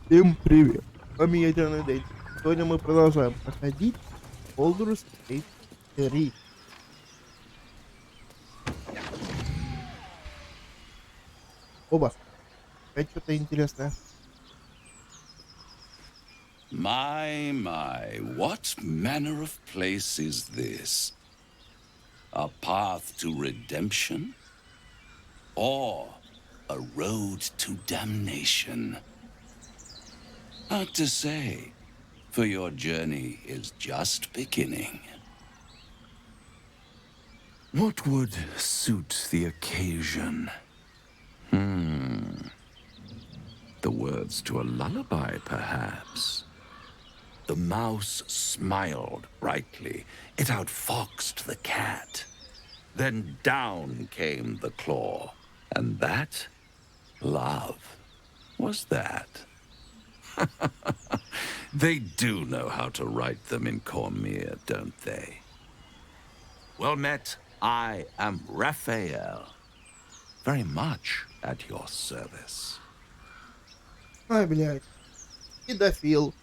Всем привет! С вами Ядерный Дэнди. Сегодня мы продолжаем проходить Baldur's Gate 3. Оба. Опять что-то интересное. My, what manner of place is this? A path to redemption? Or a road to damnation? Hard to say, for your journey is just beginning. What would suit the occasion? The words to a lullaby, perhaps. The mouse smiled brightly. It outfoxed the cat. Then down came the claw. And that, love, was that. They do know how to write them in Cormier, don't they? Well met, I am Raphael. Very much at your service. Ай, блядь. Педофил.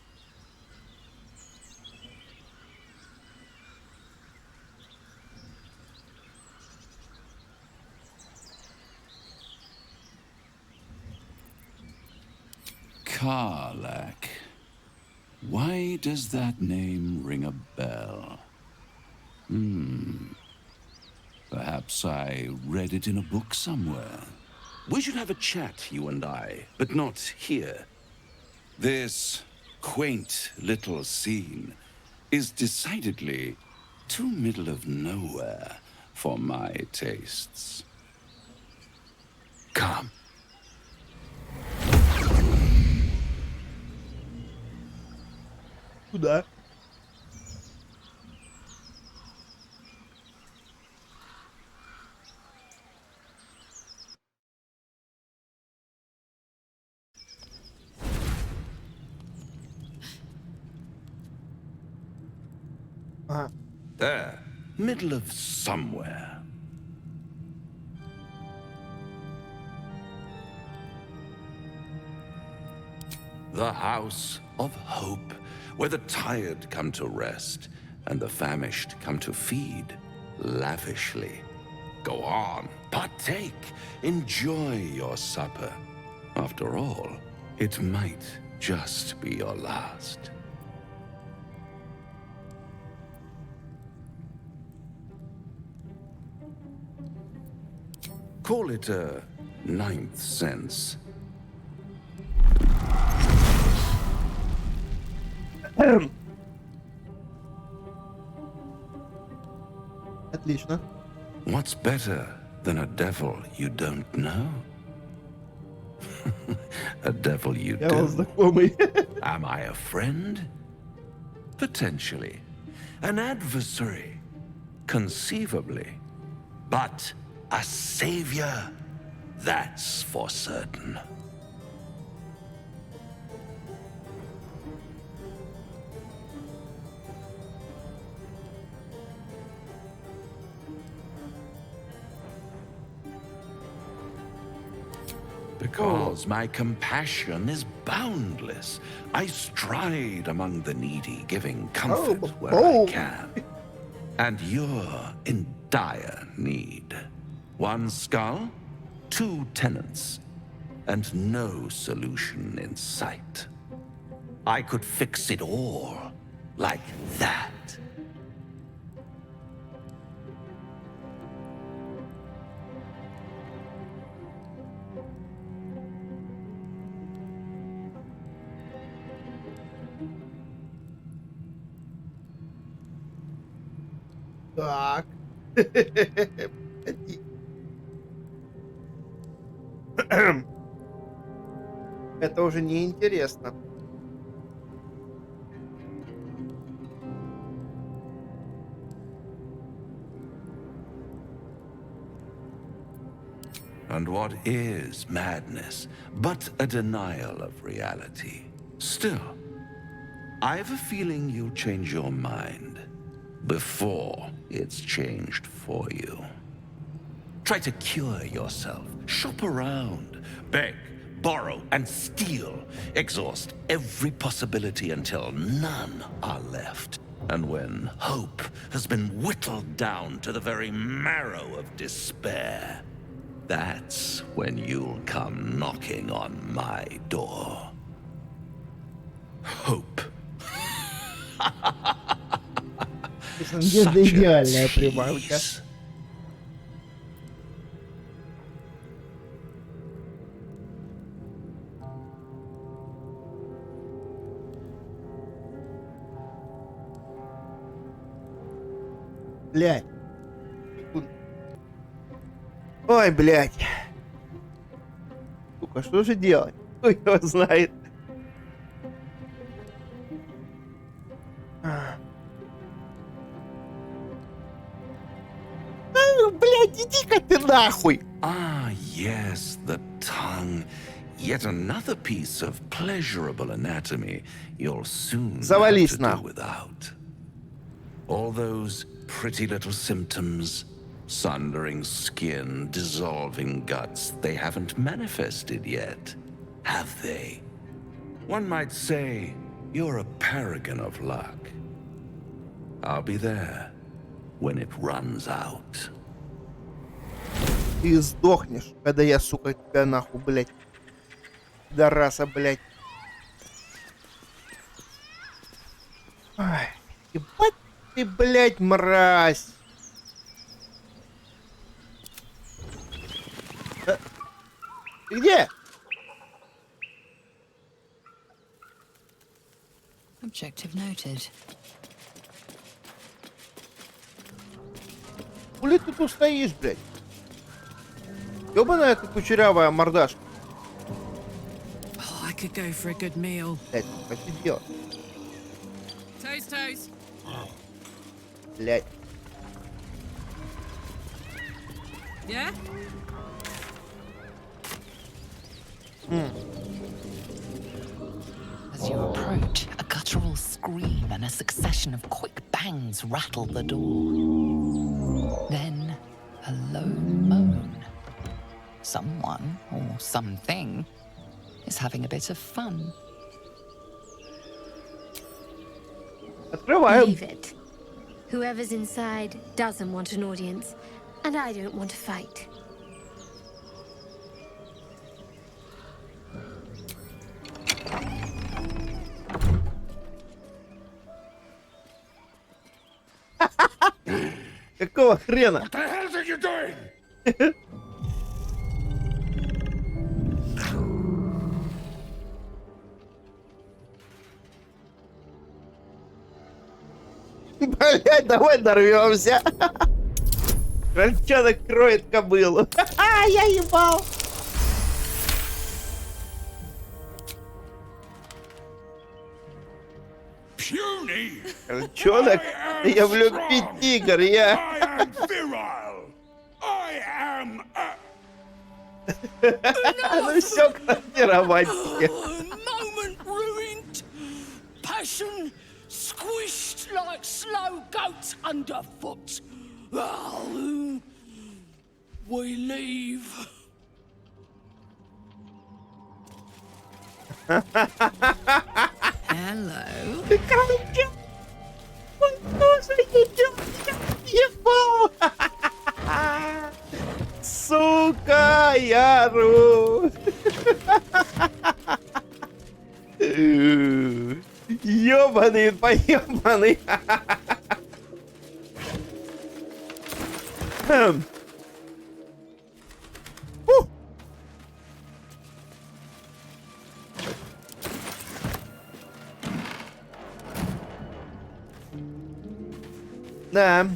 Karlak. Why does that name ring a bell? Perhaps I read it in a book somewhere. We should have a chat, you and I, but not here. This quaint little scene is decidedly too middle of nowhere for my tastes. Come. Куда? Ага. There, middle of somewhere. The House of Hope, where the tired come to rest and the famished come to feed lavishly. Go on, partake, enjoy your supper. After all, it might just be your last. Call it a ninth sense. Отлично. What's better than a devil you don't know? A devil you Я вас do. знакомый. Am I a friend? Potentially. An adversary? Conceivably. But a savior? That's for certain. Because my compassion is boundless. I stride among the needy, giving comfort where I can. And you're in dire need. One skull, two tenants, and no solution in sight. I could fix it all, like that. Так. Это уже не интересно. And what is madness but a denial of reality? Still, I have a feeling you'll change your mind before it's changed for you. Try to cure yourself, shop around, beg, borrow, and steal, exhaust every possibility until none are left. And when hope has been whittled down to the very marrow of despair, that's when you'll come knocking on my door. Hope. Это идеальная приманка. Блядь. Ой, блядь. Сука, что же делать? Кто его знает? Блядь, иди-ка ты нахуй! Ah, yes, the tongue. Yet another piece of pleasurable anatomy you'll soon Завались have to нахуй. do without. All those pretty little symptoms, sundering skin, dissolving guts, they haven't manifested yet, have they? One might say you're a paragon of luck. I'll be there when it runs out. Ты сдохнешь, когда я, сука, тебя нахуй, блядь. Дараса, блядь. Ай, ебать ты, блядь, мразь. Ты где? Objective noted. Хули ты тут стоишь, блядь? Ёбаная ты кучерявая мордашка. Oh, I could go for a good meal. Блядь, что ты делаешь? Toes, toes. Блядь. Yeah? As you approach, a guttural scream and a succession of quick bangs rattle the door. Then, a low moan. Someone, or something, is having a bit of fun. Открываем. Leave it. Whoever's inside doesn't want an audience, and I don't want to fight. Какого хрена? What the hell are you doing? Блядь, давай дорвемся. Крольчонок кроет кобылу. Я ебал. Puny! Крольчонок, я влюбить тигр, я. I am virile! I am a... Ну все, романтики. Moment ruined. Passion squished like slow goats underfoot. Oh, we leave. Hello. Крольчонок. Он тоже идет. Ебал. Сука, Яру. Ёбаный, поёбаный. Фу. Да.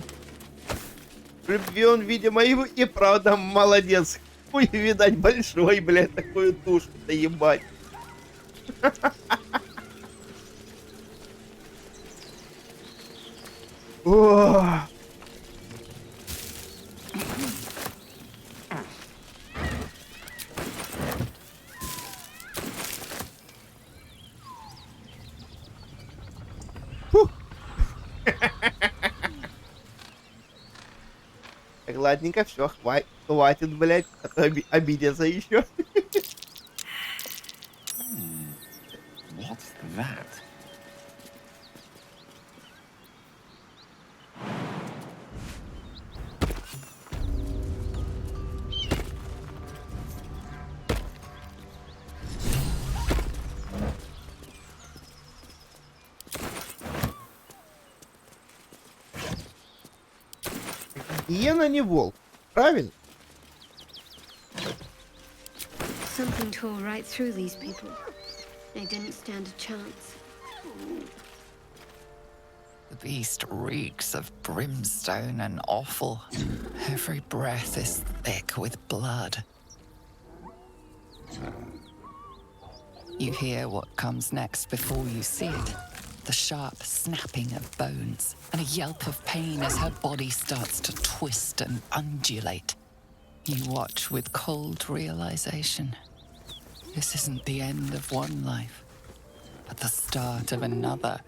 В любви он, видимо, и правда молодец. Хуй, видать, большой, блядь, такую тушку-то ебать. О! Фу. Ладненько, все, хватит, блядь, а то обидятся еще. What's that? Гиена не волк, правильно? Something tore right through these people. They didn't stand a chance. The beast reeks of brimstone and offal. Every breath is thick with blood. You hear what comes next before you see it. The sharp snapping of bones and a yelp of pain as her body starts to twist and undulate. You watch with cold realization. This isn't the end of one life, but the start of another.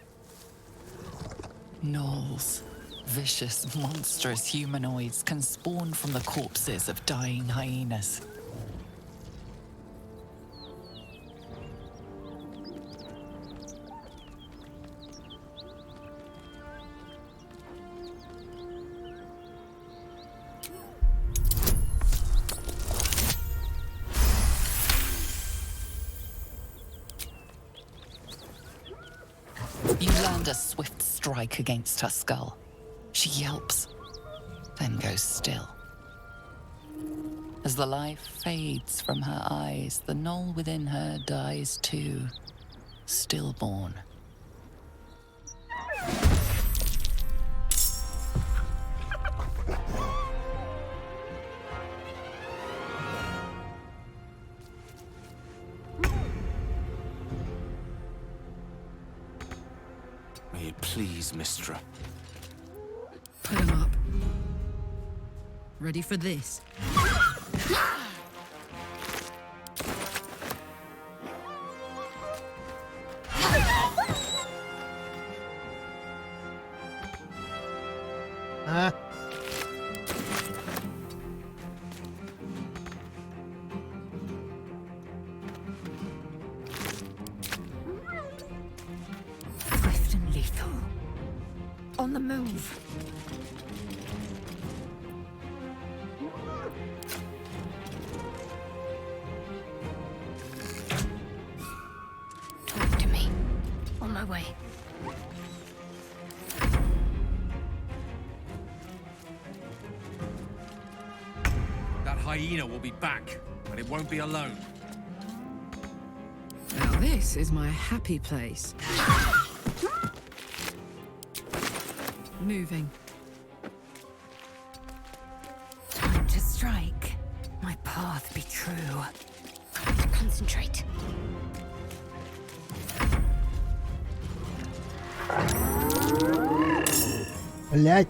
Gnolls, vicious, monstrous humanoids can spawn from the corpses of dying hyenas. You land a swift strike against her skull. She yelps, then goes still. As the life fades from her eyes, the gnoll within her dies too, stillborn. May it please, Mistra. Put him up. Ready for this? А? Swift and lethal. On the move. Talk to me. On my way. That hyena will be back, but it won't be alone. Now this is my happy place. Moving. Time to strike. My path be true. Got to concentrate. Блять.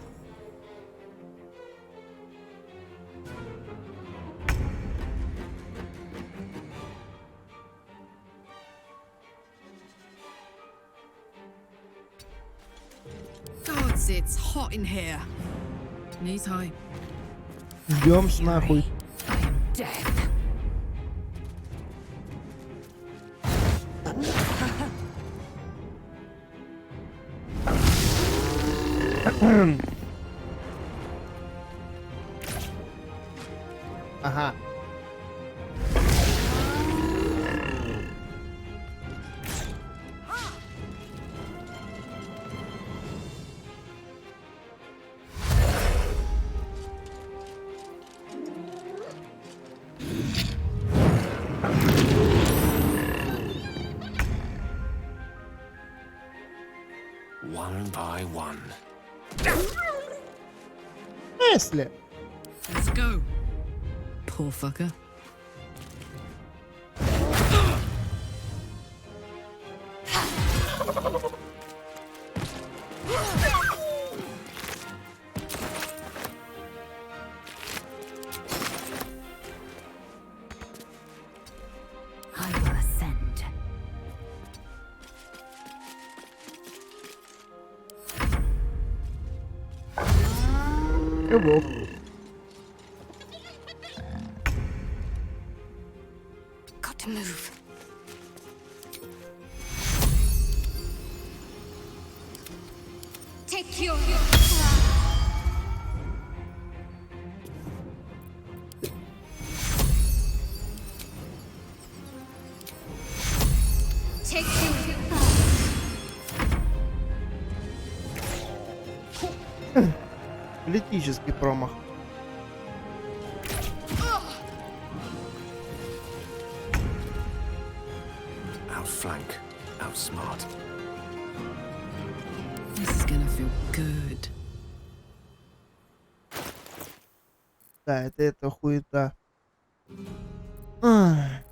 Gods, it's hot in here. Knees high. Идем с нахуй. I am death. Ага. One by one. Если. Let's go. Poor fucker. I will ascend. Любовь. Got to move. your take Политический промах. Outflank, outsmart. This is gonna feel good. Да, это хуета. Ах.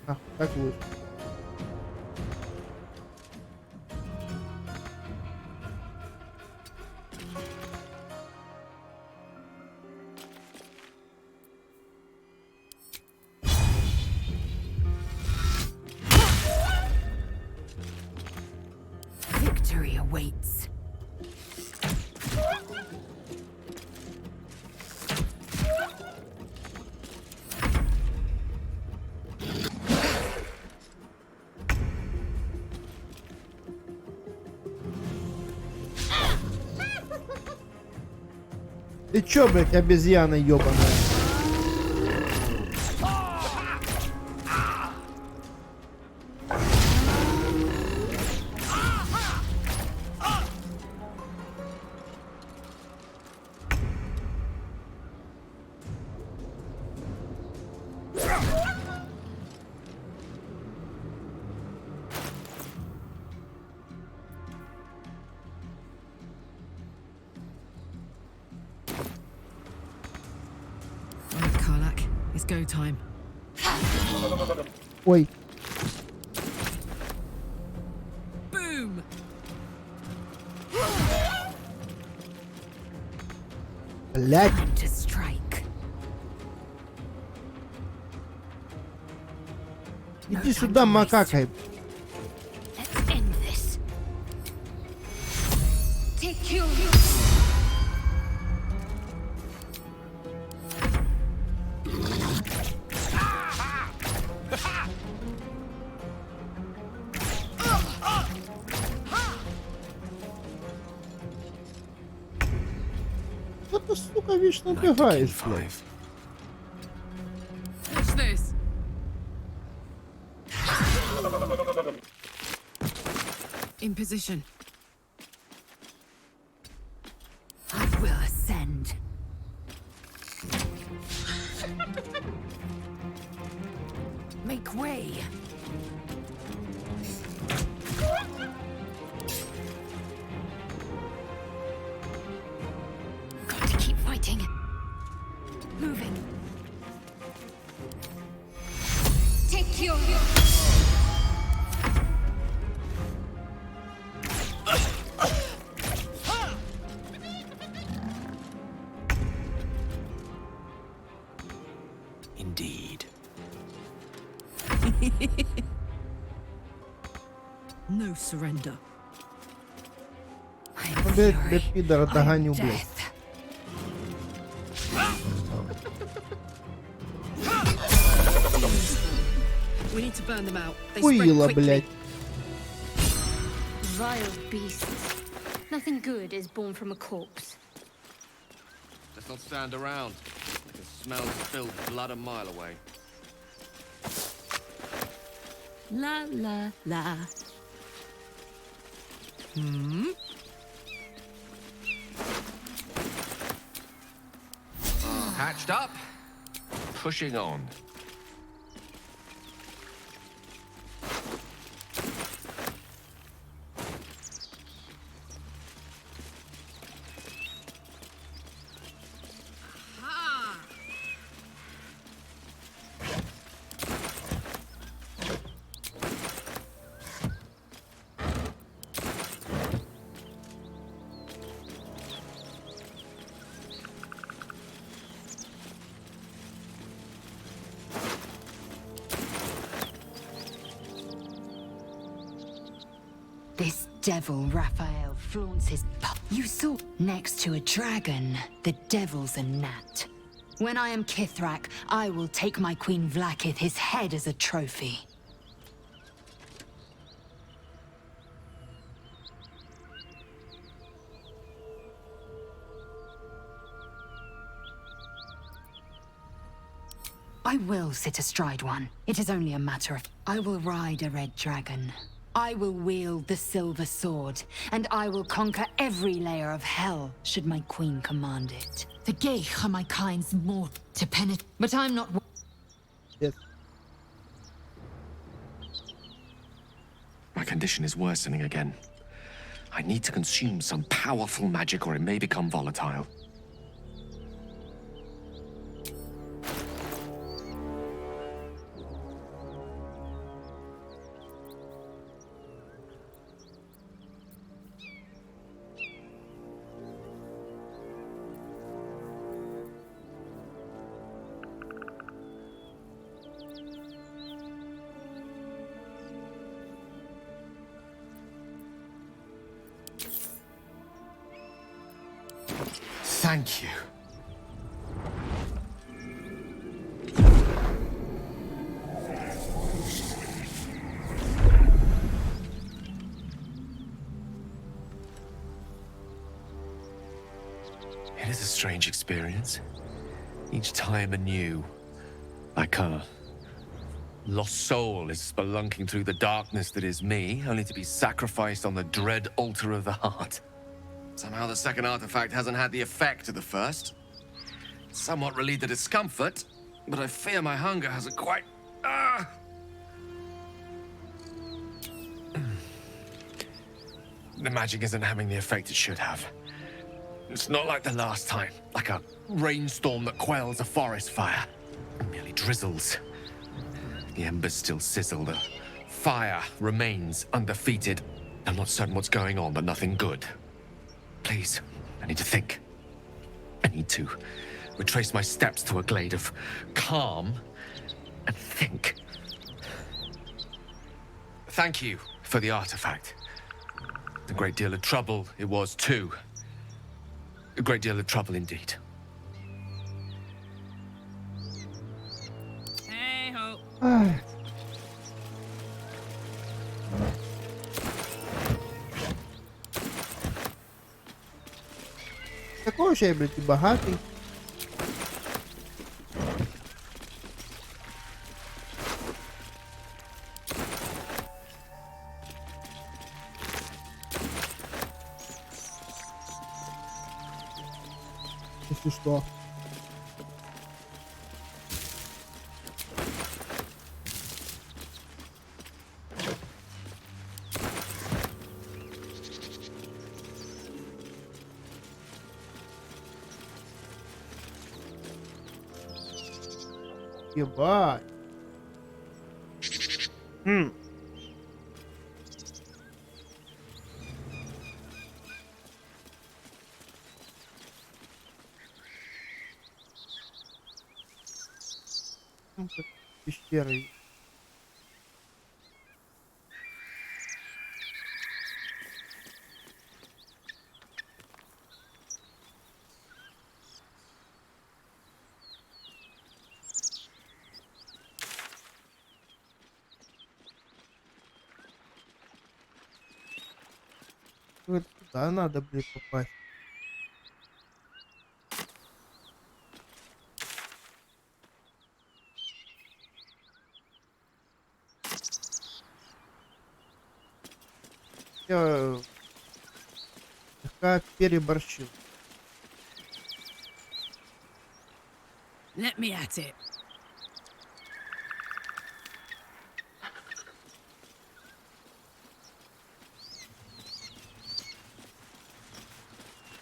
Ах, так лучше. Victory awaits. Ты чё, блядь, обезьяна ёбаная? Right, Karlak, it's go time. Ой, Boom! блядь. Time to strike. Иди сюда, макакай. Let's end this. Take your Что ты, сука, вечно убегаешь, блядь? Five. Watch this. In position. I will ascend. Make way. got to keep fighting. Moving. Take your Indeed. No surrender. I am Блядь, fury. блядь, пидора, I am догоню, блядь. death. We need to burn them out. They spread Хуила, quickly. блядь. vile beasts. Nothing good is born from a corpse. Let's not stand around. I can smell spilled blood a mile away. La la la. Hatched up, pushing on. devil Raphael flaunts his You saw next to a dragon, the devil's a gnat. When I am Kithrak, I will take my Queen Vlaakith his head as a trophy. I will sit astride one. It is only a matter of... I will ride a red dragon. I will wield the silver sword, and I will conquer every layer of hell, should my queen command it. The Geich are my kind's more to penetrate, but I'm not... Yes. My condition is worsening again. I need to consume some powerful magic or it may become volatile. Thank you. It is a strange experience. Each time anew. Like a lost soul is spelunking through the darkness that is me, only to be sacrificed on the dread altar of the heart. Somehow the second artifact hasn't had the effect of the first. Somewhat relieved the discomfort, but I fear my hunger hasn't quite... The magic isn't having the effect it should have. It's not like the last time, like a rainstorm that quells a forest fire. It merely drizzles. The embers still sizzle, the fire remains undefeated. I'm not certain what's going on, but nothing good. Please, I need to think. I need to retrace my steps to a glade of calm and think. Thank you for the artifact. A great deal of trouble it was too. A great deal of trouble indeed. Hey ho. Ай. Такой же я, блядь, и богатый. Если что. Ебать. Ну, как пещеры. Вот туда надо, блядь, попасть. Я слегка переборщил. Let me at it.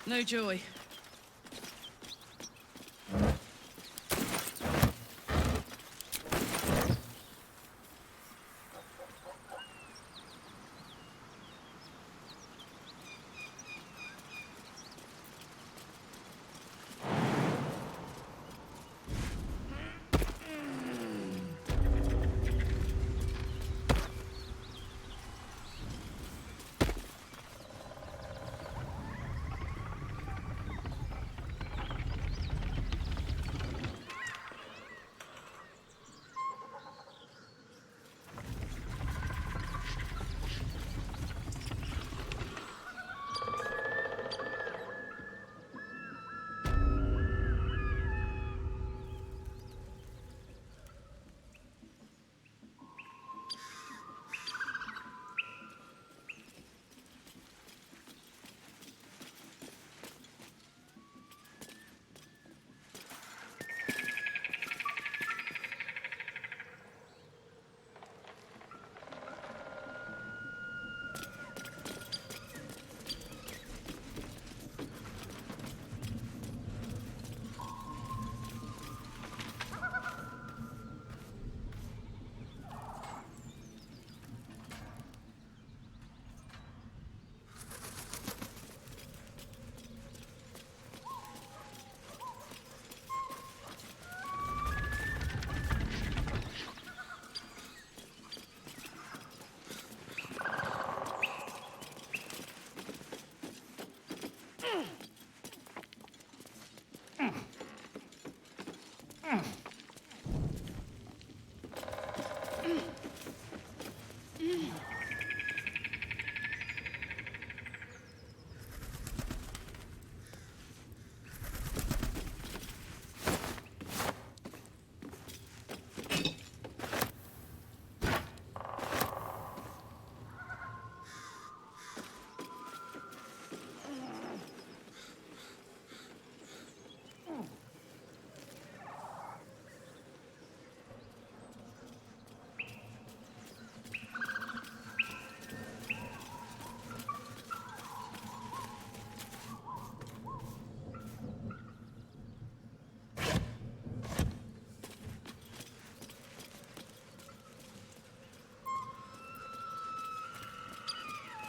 No joy.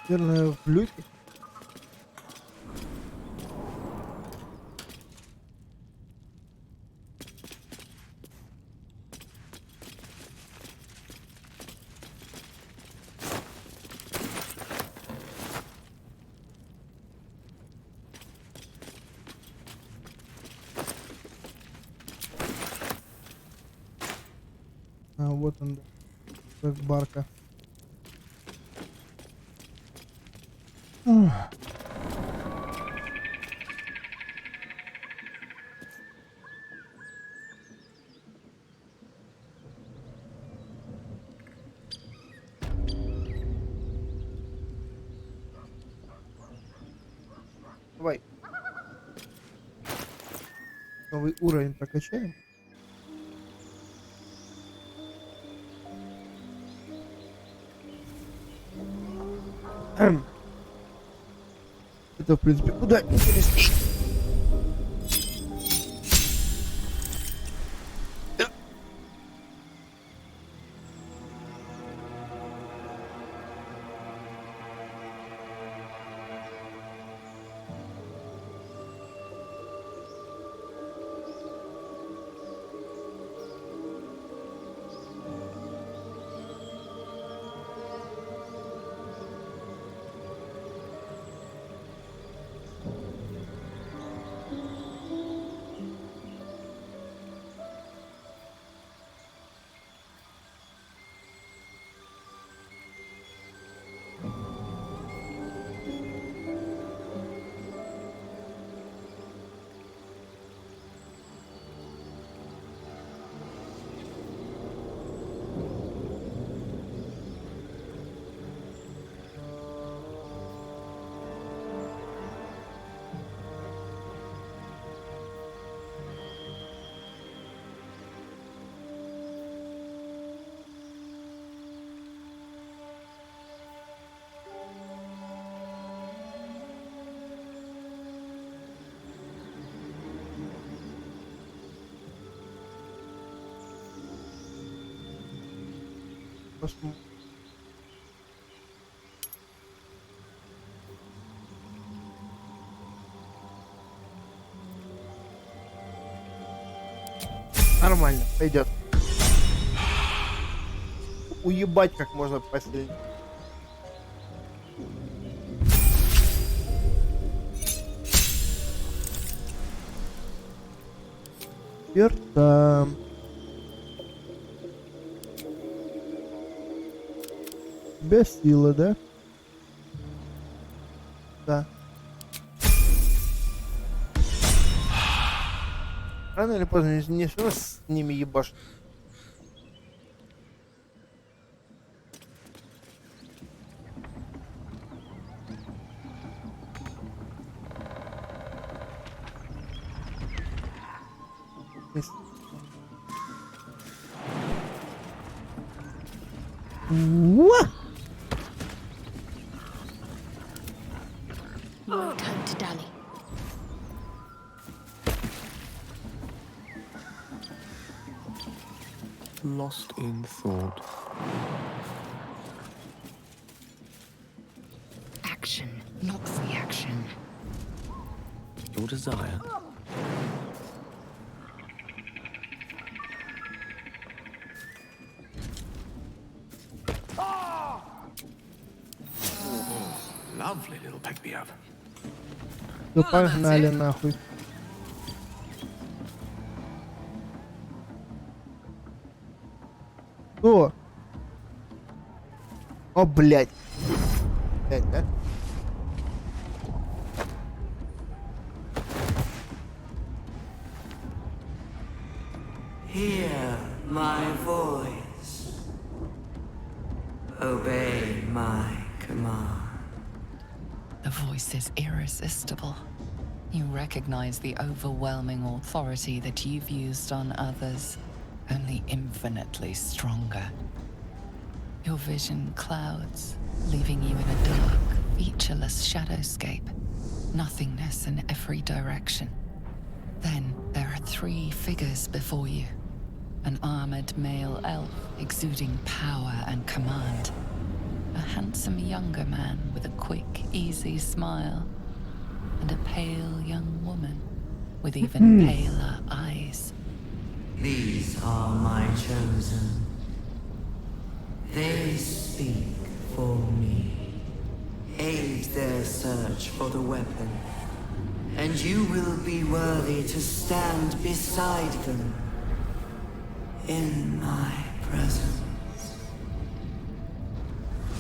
Наверное, в люке. А, вот он, да. Как барка. Ух. Давай. Новый уровень прокачаем. Это, в принципе, куда интереснее. Посмотрим. Нормально, пойдет. Уебать как можно посильнее. Верта. У тебя сила, да? Да. Рано или поздно не все равно с ними ебашь. Уа! No time to dally. Lost in thought. Action, not reaction. Your desire. Lovely little pick-me-up. Ну погнали нахуй. О! О, блядь. Блядь, да? Hear my voice. Obey my command. The voice is irresistible. You recognize the overwhelming authority that you've used on others, only infinitely stronger. Your vision clouds, leaving you in a dark, featureless shadowscape. Nothingness in every direction. Then there are 3 figures before you. An armored male elf exuding power and command. A handsome younger man with a quick, easy smile. And a pale young woman with even paler eyes. These are my chosen. They speak for me. Aid their search for the weapon, and you will be worthy to stand beside them in my presence.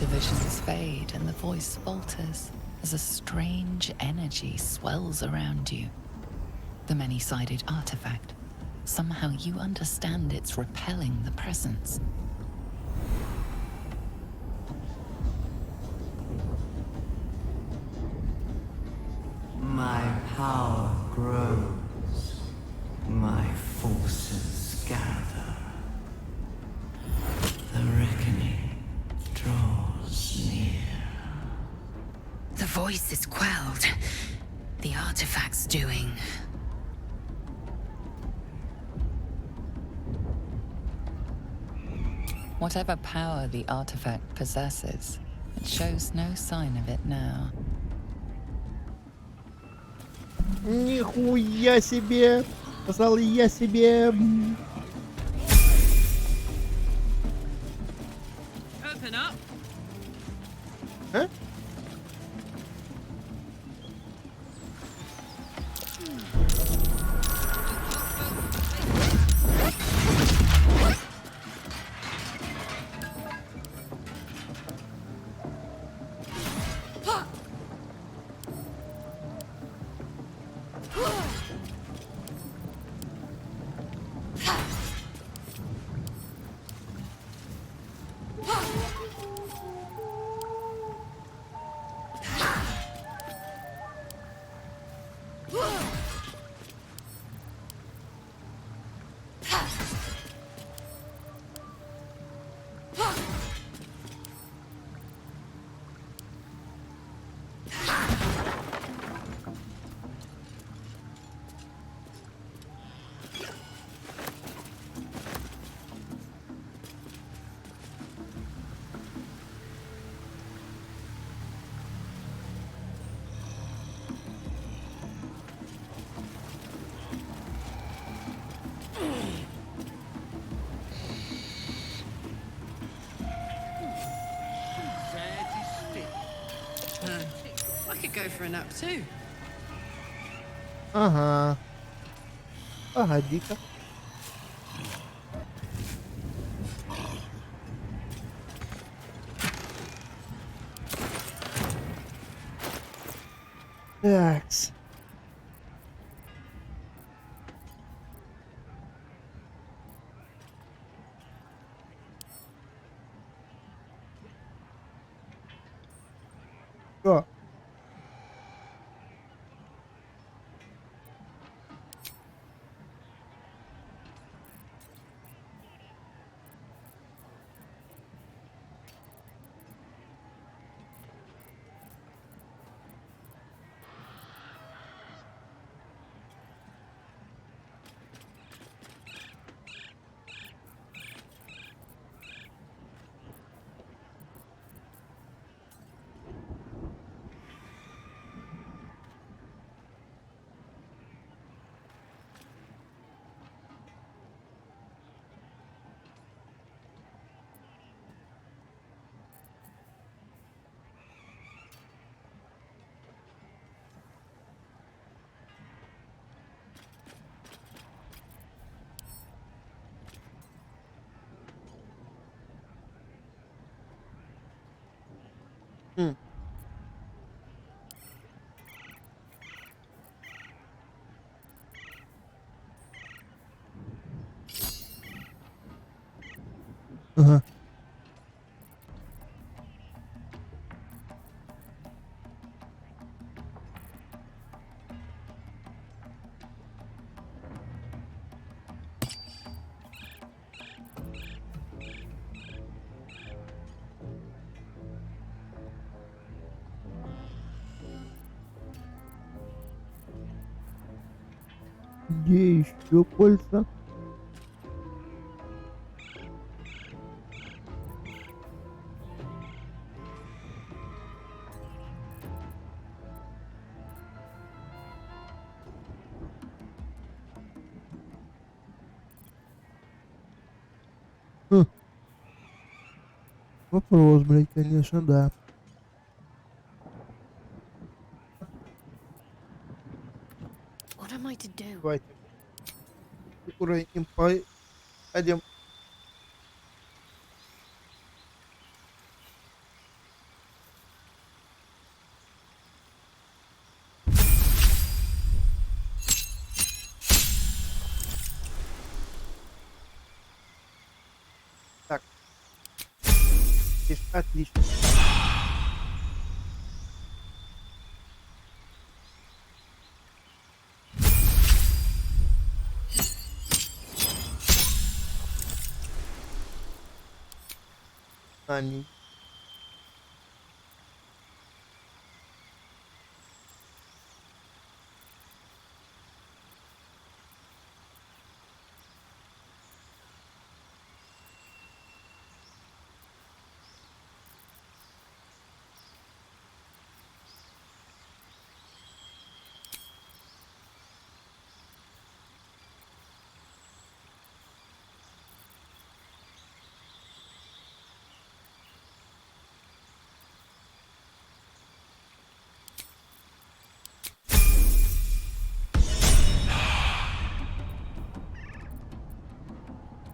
The visions fade and the voice falters as a strange energy swells around you. The many-sided artifact. Somehow you understand it's repelling the presence. My power grows. My forces gather. The reckoning draws near. The voice is quelled. The artifact's doing. Whatever power the artifact possesses, it shows no sign of it now. Нихуя себе! Сказал я себе! Open up. А? I could go for a nap too. Ага. Погоди-ка. Такс. Что? Ага. Где еще кольца? Хм. Вопрос, блядь, конечно, да. What am I to do? Давайте уровень пойдем. Так, здесь отлично. Они.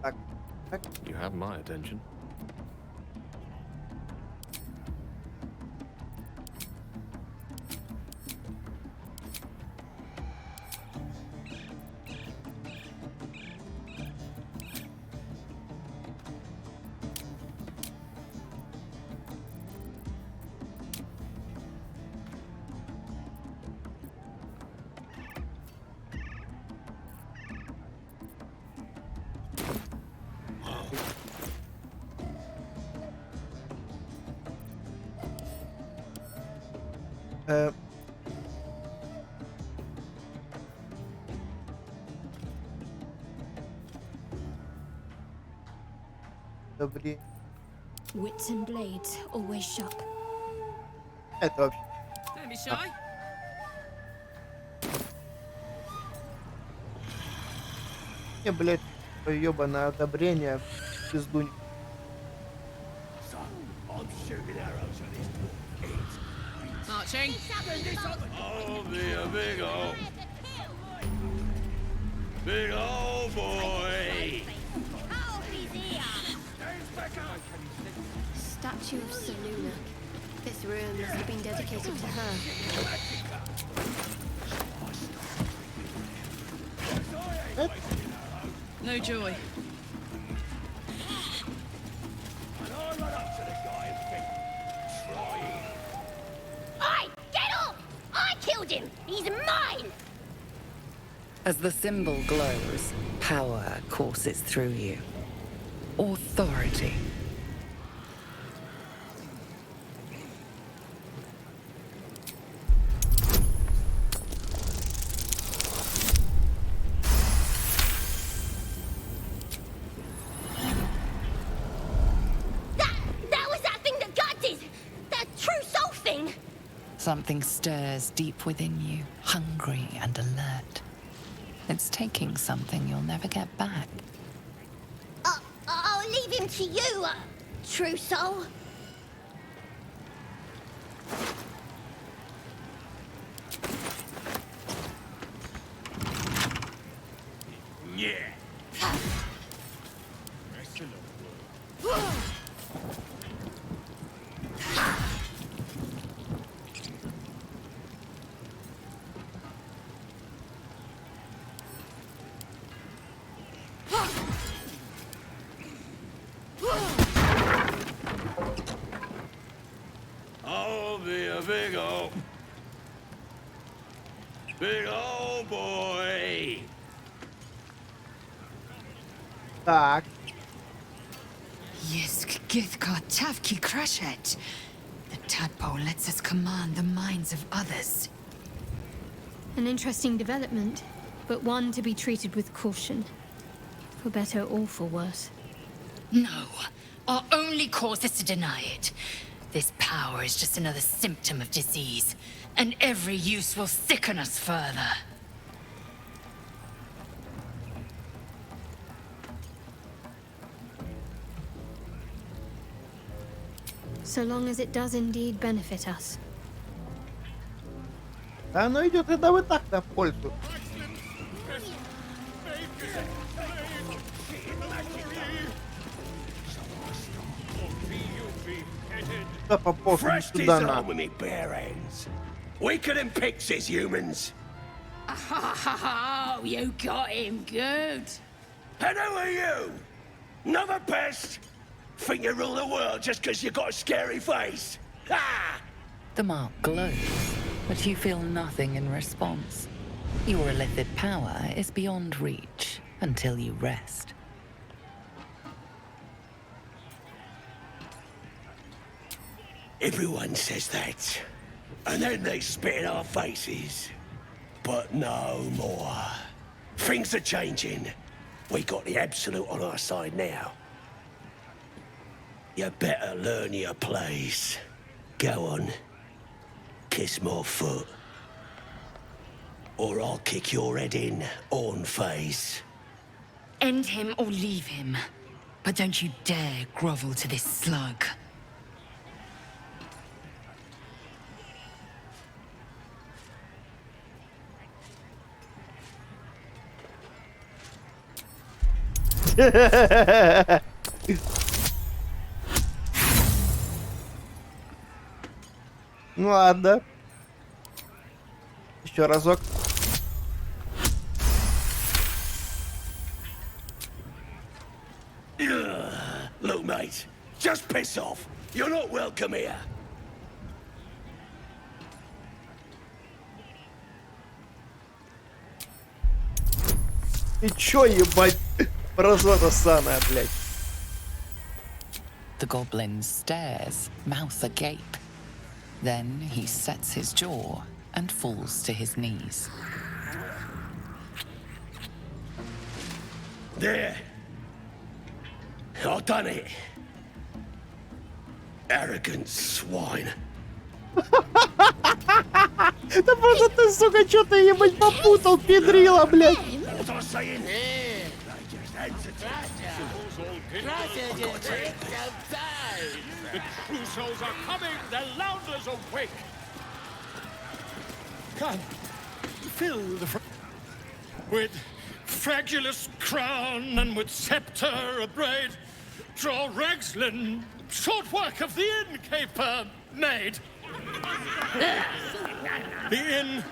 Так, так. You have my attention. Э, Добре. Wits and blades, always sharp. Это вообще. Don't be shy. Не, блядь, ёбаное одобрение. Пизду. Marching. Oh, be a big old boy. Statue of Seluna. This room must have been dedicated to her. No joy. Oi! Get off! I killed him! He's mine! As the symbol glows, power courses through you. Authority. That was that thing that God did! That true soul thing! Something stirs deep within you, hungry and alert. It's taking something you'll never get back. I'll leave him to you, true soul. Yeah. Big old boy. Так. Yisk Githkar Tavki Crashet. The tadpole lets us command the minds of others. An interesting development, but one to be treated with caution. For better or for worse. No. Our only course is to deny it. This power is just another symptom of disease, and every use will sicken us further. So long as it does indeed benefit us. Оно идет это вот так-то в пользу. Да попов сюда на. Weaker than pixies, humans. Oh, you got him good. And who are you? Another pest? Think you rule the world just because you got a scary face? Ha! The mark glows, but you feel nothing in response. Your illithid power is beyond reach until you rest. Everyone says that. And then they spit in our faces. But no more. Things are changing. We got the Absolute on our side now. You better learn your place. Go on. Kiss my foot. Or I'll kick your head in on face. End him or leave him. But don't you dare grovel to this slug. Ну ладно. Еще разок. Look, mate, just piss off. You're not welcome here. Ты чё, ебать? Мразота самая, блядь. The goblin stares, mouth agape. Then he sets his jaw and falls to his knees. There. I've done it. Arrogant swine. Да может ты, сука, чё-то, ебать, попутал, педрила, блядь. What am I saying? The true souls are coming! The Lounders awake! Come, fill the with fragulous crown and with scepter abraid, draw Ragslin, short work of the innkeeper made. The inn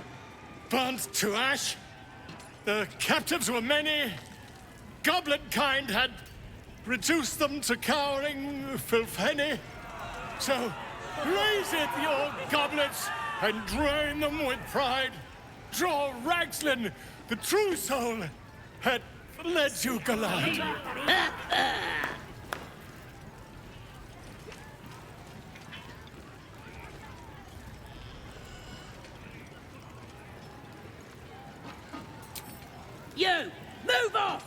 burnt to ash. The captives were many. Goblin kind had reduced them to cowering filfhenny. So raise it, your goblets, and drain them with pride. Draw Ragslin, the true soul, had led you gallant. You, move off!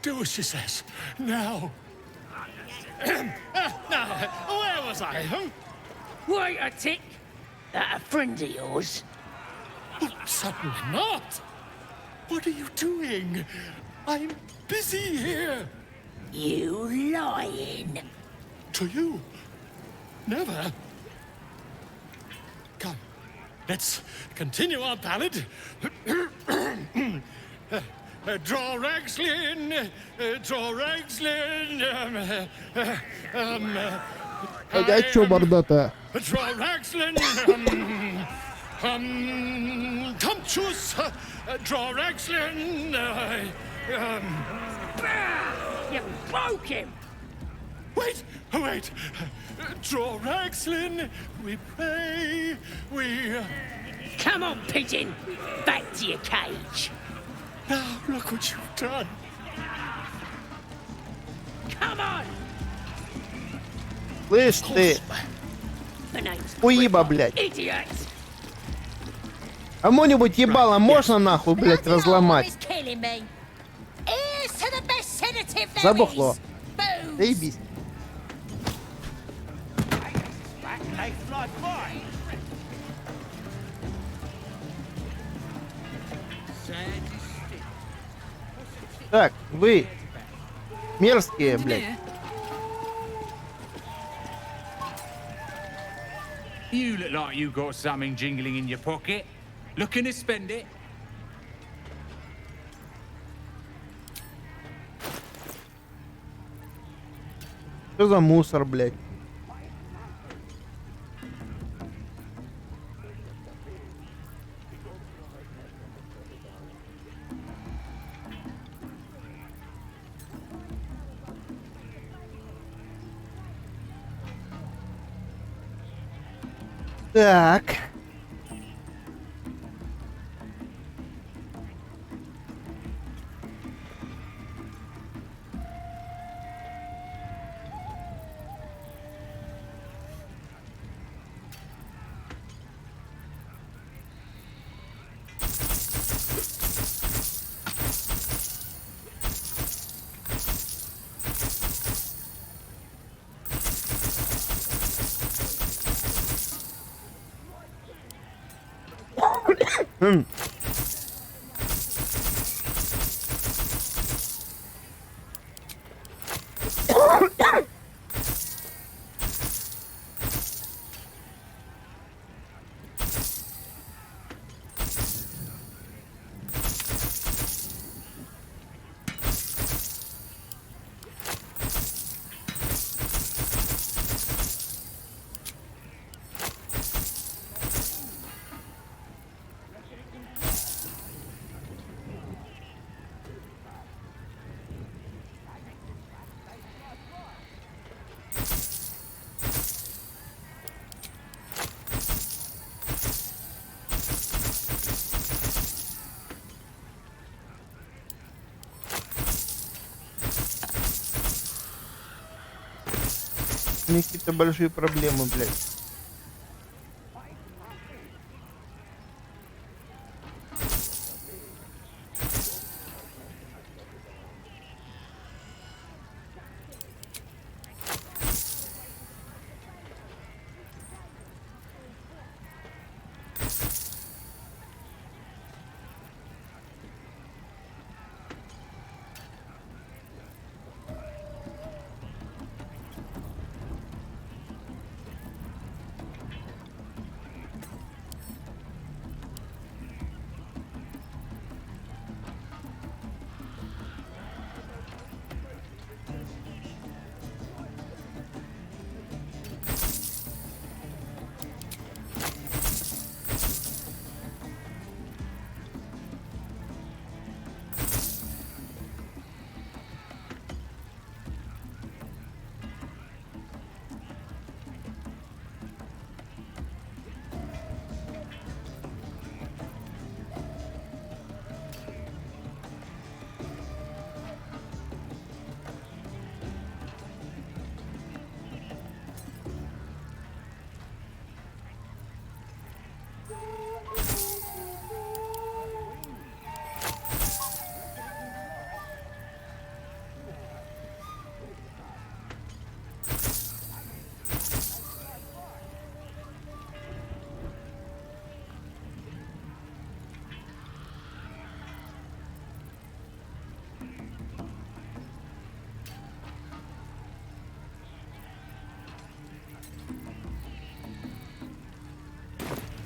Do as she says. Now. Now, where was I? Wait a tick. That a friend of yours? Oh, certainly not. What are you doing? I'm busy here. You lying. To you? Never. Come, let's continue our ballad. Draw Ragslin, draw Ragslin. А чё морда-то? Draw Ragslin. Tumptuous. Draw Ragslin. You broke him. Wait, wait. Draw Ragslin. We pray. We. Come on, pigeon. Back to your cage. Now, look what you've done. Come on. Слышь ты, The name's уеба, блядь. idiot. Кому-нибудь ебало можно нахуй, блядь, разломать? Is killing me. Here's to the best sedative there Забухло. is. Booze. Заебись. Так, вы мерзкие, блядь. You look like you got something jingling in your pocket. Looking to spend it? Что за мусор, блядь? Так. У них какие-то большие проблемы, блядь.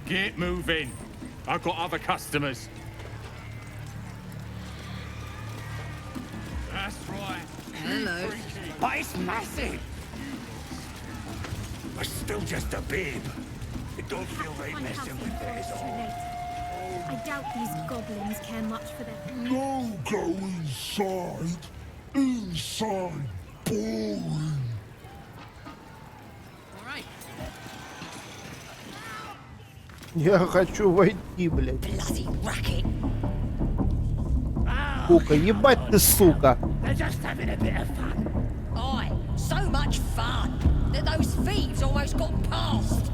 Get moving. I've got other customers. That's right. Hello. But it's massive. But still just a bib. It don't feel right messing with it at all. I doubt these goblins care much for them. No, go inside. Inside. Boring. All right. Я хочу войти, блядь. Bloody racket. Сука, ебать ты, сука. They're just having a bit of fun. Aye, so much fun that those thieves almost got past.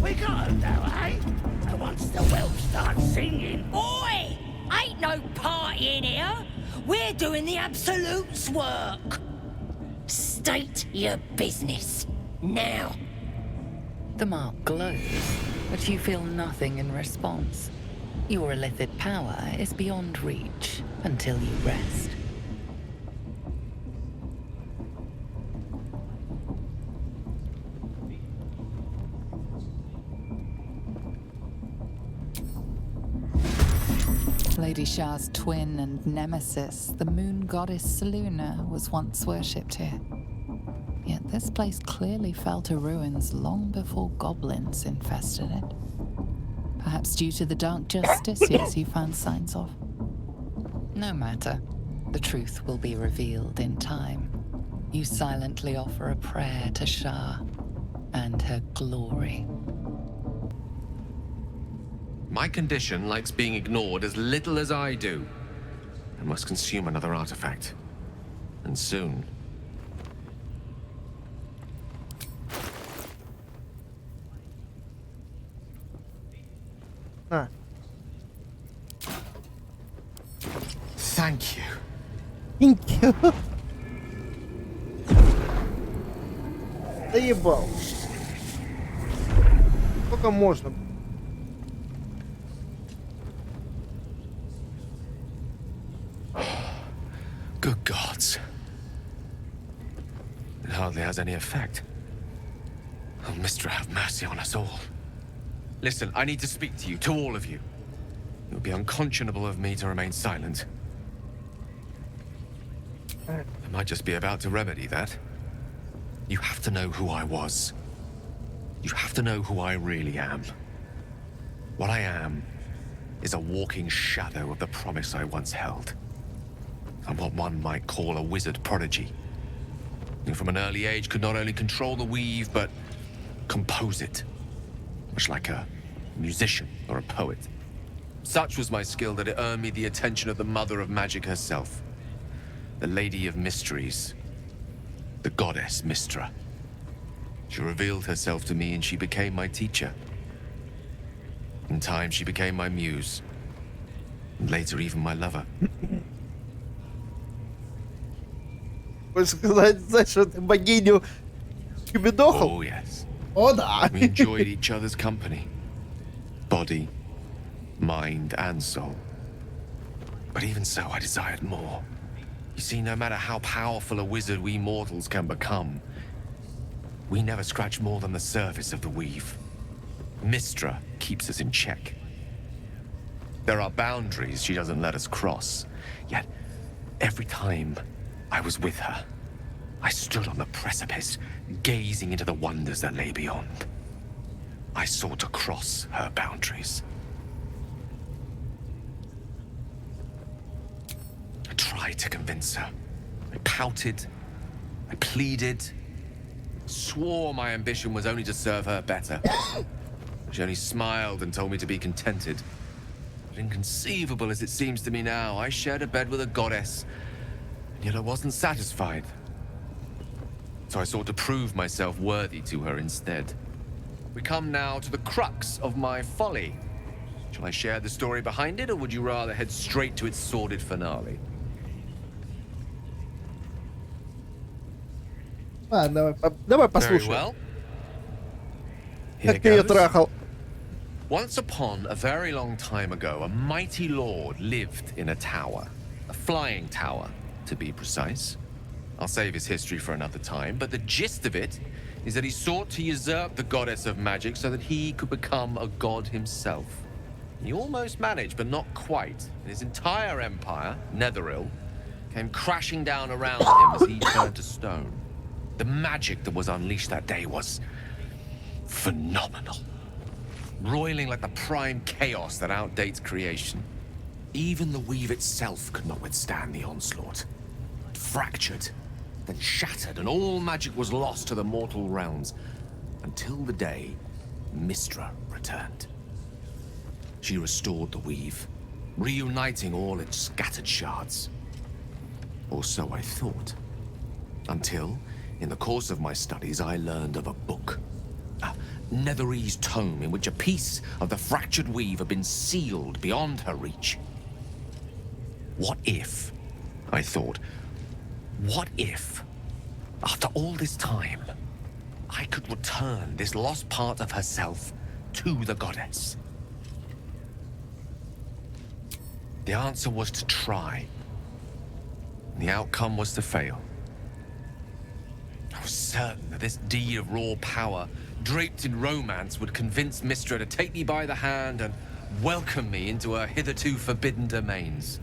We got 'em now, eh? And once the whelp starts singing... Oi! Ain't no party in here. We're doing the Absolute's work. State your business. Now. The mark glows, but you feel nothing in response. Your illithid power is beyond reach until you rest. Lady Shah's twin and nemesis, the moon goddess Seluna, was once worshipped here. Yet this place clearly fell to ruins long before goblins infested it. Perhaps due to the dark justiciars you found signs of. No matter. The truth will be revealed in time. You silently offer a prayer to Shah and her glory. My condition likes being ignored as little as I do. I must consume another artifact. And soon. На. Thank you. Thank you. Заебал. Сколько можно? Good gods. It hardly has any effect. Oh, Mistra, have mercy on us all. Listen, I need to speak to you, to all of you. It would be unconscionable of me to remain silent. I might just be about to remedy that. You have to know who I was. You have to know who I really am. What I am is a walking shadow of the promise I once held. I'm what one might call a wizard prodigy. Who from an early age could not only control the weave, but compose it. Much like a musician or a poet. Such was my skill that it earned me the attention of the mother of magic herself. The Lady of Mysteries. The goddess Mistra. She revealed herself to me and she became my teacher. In time, she became my muse. And later, even my lover. Хочешь сказать, знаешь, что ты богиню Кюбидохал? Oh, yes. О, да. We enjoyed each other's company. Body, mind, and soul. But even so, I desired more. You see, no matter how powerful a wizard we mortals can become, we never scratch more than the surface of the weave. Mistra keeps us in check. There are boundaries she doesn't let us cross. Yet, every time I was with her, I stood on the precipice, gazing into the wonders that lay beyond. I sought to cross her boundaries. I tried to convince her. I pouted. I pleaded. Swore my ambition was only to serve her better. She only smiled and told me to be contented. But inconceivable as it seems to me now, I shared a bed with a goddess, and yet I wasn't satisfied. So I sought to prove myself worthy to her instead. We come now to the crux of my folly. Shall I share the story behind it, or would you rather head straight to its sordid finale? Давай Very послушаем. well. Here Как ты ее goes. трахал? Once upon a very long time ago, a mighty lord lived in a tower. A flying tower, to be precise. I'll save his history for another time, but the gist of it is that he sought to usurp the goddess of magic so that he could become a god himself. He almost managed, but not quite. His entire empire, Netheril, came crashing down around him as he turned to stone. The magic that was unleashed that day was phenomenal. Roiling like the prime chaos that outdates creation. Even the weave itself could not withstand the onslaught. It fractured, then shattered, and all magic was lost to the mortal realms. Until the day Mistra returned. She restored the weave, reuniting all its scattered shards. Or so I thought. Until, in the course of my studies, I learned of a book. A Netherese tome in which a piece of the fractured weave had been sealed beyond her reach. What if, I thought, what if, after all this time, I could return this lost part of herself to the goddess? The answer was to try. The outcome was to fail. I was certain that this deed of raw power, draped in romance, would convince Mystra to take me by the hand and welcome me into her hitherto forbidden domains.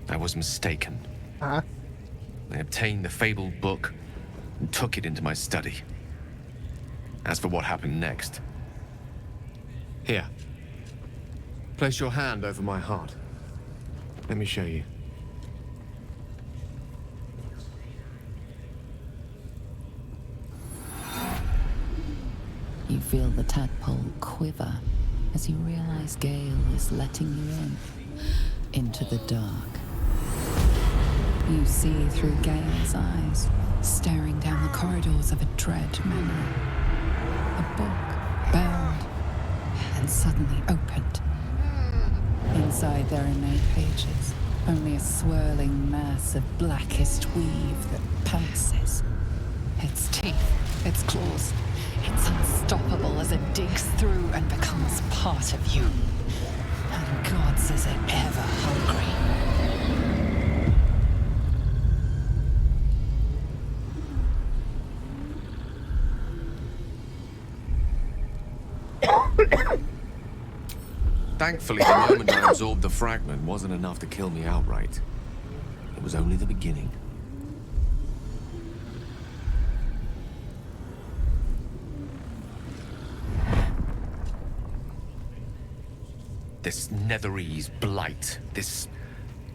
I was mistaken. I obtained the fabled book and took it into my study. As for what happened next... Here. Place your hand over my heart. Let me show you. You feel the tadpole quiver as you realize Gale is letting you into the dark. You see through Gale's eyes, staring down the corridors of a dread memory. A book, bound, and suddenly opened. Inside there are no pages, only a swirling mass of blackest weave that pounces. Its teeth, its claws, it's unstoppable as it digs through and becomes part of you. And gods, is it ever hungry. Thankfully, the moment I absorbed the fragment wasn't enough to kill me outright. It was only the beginning. This Netherese blight, this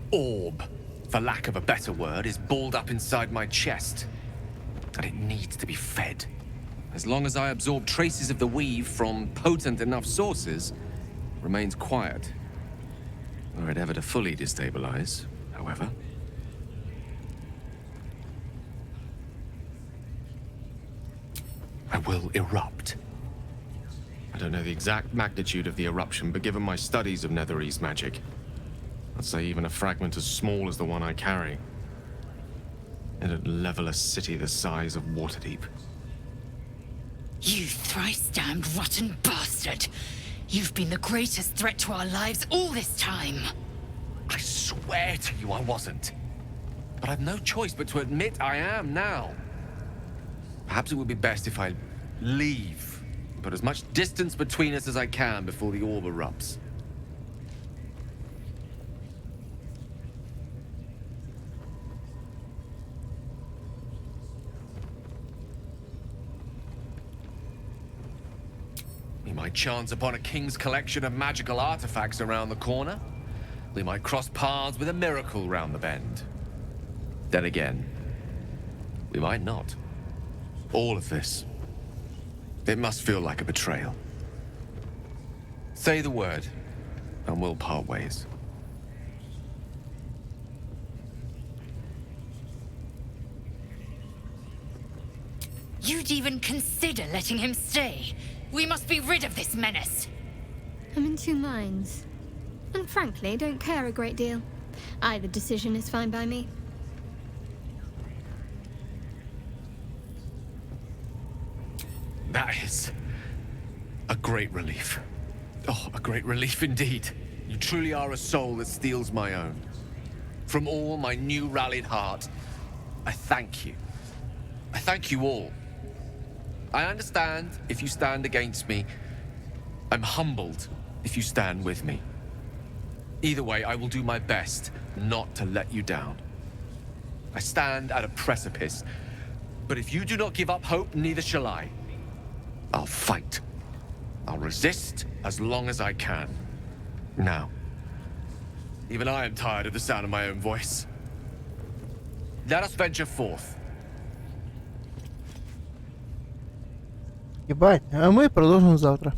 orb, for lack of a better word, is balled up inside my chest. And it needs to be fed. As long as I absorb traces of the weave from potent enough sources, remains quiet. Were it ever to fully destabilize, however. I will erupt. I don't know the exact magnitude of the eruption, but given my studies of Netherese magic, I'd say even a fragment as small as the one I carry, it'd level a city the size of Waterdeep. You thrice-damned rotten bastard! You've been the greatest threat to our lives all this time! I swear to you I wasn't. But I've no choice but to admit I am now. Perhaps it would be best if I leave. Put as much distance between us as I can before the orb erupts. We might chance upon a king's collection of magical artifacts around the corner. We might cross paths with a miracle round the bend. Then again, we might not. All of this, it must feel like a betrayal. Say the word, and we'll part ways. You'd even consider letting him stay. We must be rid of this menace. I'm in two minds. And frankly, don't care a great deal. Either decision is fine by me. That is a great relief. Oh, a great relief indeed. You truly are a soul that steals my own. From all my new rallied heart, I thank you. I thank you all. I understand if you stand against me. I'm humbled if you stand with me. Either way, I will do my best not to let you down. I stand at a precipice, but if you do not give up hope, neither shall I. I'll fight. I'll resist as long as I can. Now, even I am tired of the sound of my own voice. Let us venture forth. Ебать, а мы продолжим завтра.